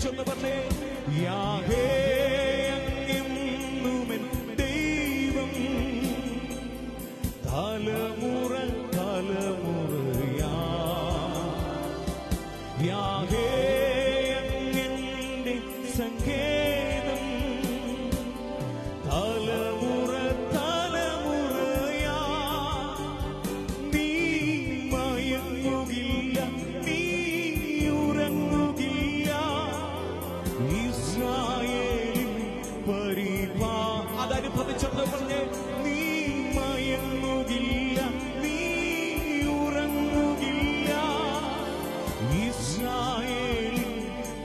ചൊന്ന് പറഞ്ഞേ, യാഹേ അങ്ങെന്നുമെൻ ദൈവം, തലമുറ തലമുറയാ. യാഹേ അങ്ങെന്റെ സങ്കേതം, തലമുറ തലമുറയാ. നീ മയങ്ങുകില്ല, നീ ഉറങ്ങുകില്ല, ഇസ്രായേലിൻ പരിപാ. അതനുഭവിച്ചെന്ന് പറഞ്ഞേ, നീ മയങ്ങുകില്ല, നീ ഉറങ്ങുകില്ല, ഇസ്രായേലിൻ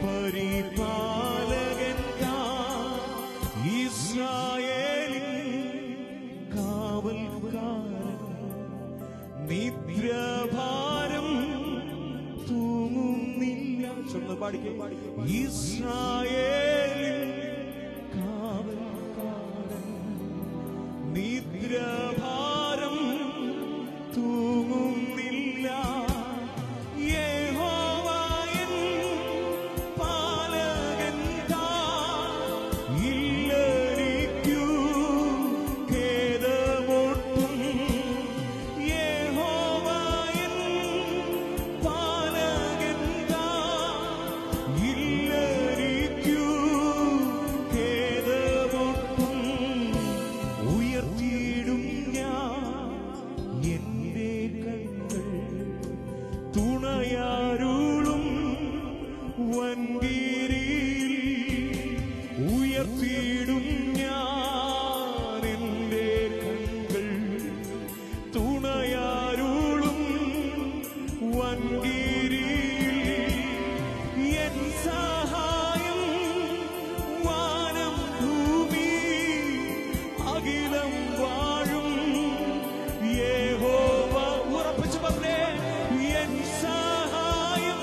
പരിപാലകൻ, ഇസ്രായേലിൻ കാവൽക്കാരൻ. നിദ്രഭാരം തൂങ്ങുന്നില്ല. ചൊന്ന് പാടിക്കേ, ഇസ്രായേലിൻ കാവൽക്കാരൻ. നിദ്രഭാരം തൂങ്ങുന്നില്ല. യഹോവയൻ പാലകൻ, ഇല്ലരിക്കൂ ഖേദമൊട്ടും. യഹോവയൻ പാലകൻ, ഇല്ലരിക്കൂ ഖേദമൊട്ടും. ഉയർത്തിയിടും ഞാൻ എന്റെ കൈകൾ, തുണയാരുളും വൻകീരിയിൽ. ഉയർത്തിയിടും ഞാൻ എന്റെ കൈകൾ, തുണയാരുളും വൻകീരിയിൽ. എൻ സഹായം വാനം ഭൂമി അഖിലം വാഴും യഹോവ. ഉറപ്പിച്ചു പറഞ്ഞേ, എൻ സഹായം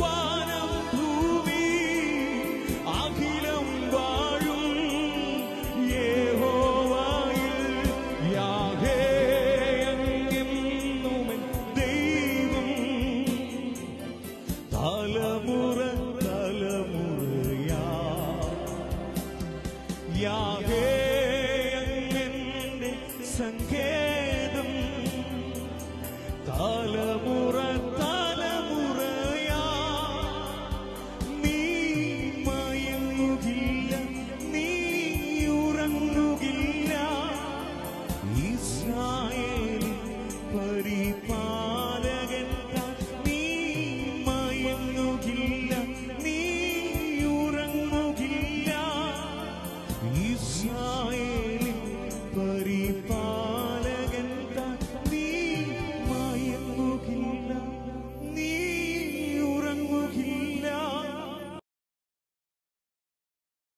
വാനം ഭൂമി അഖിലം വാഴും യഹോവയിൽ. യാഹേ അങ്ങെന്നുമെൻ ദൈവം, തലമുറ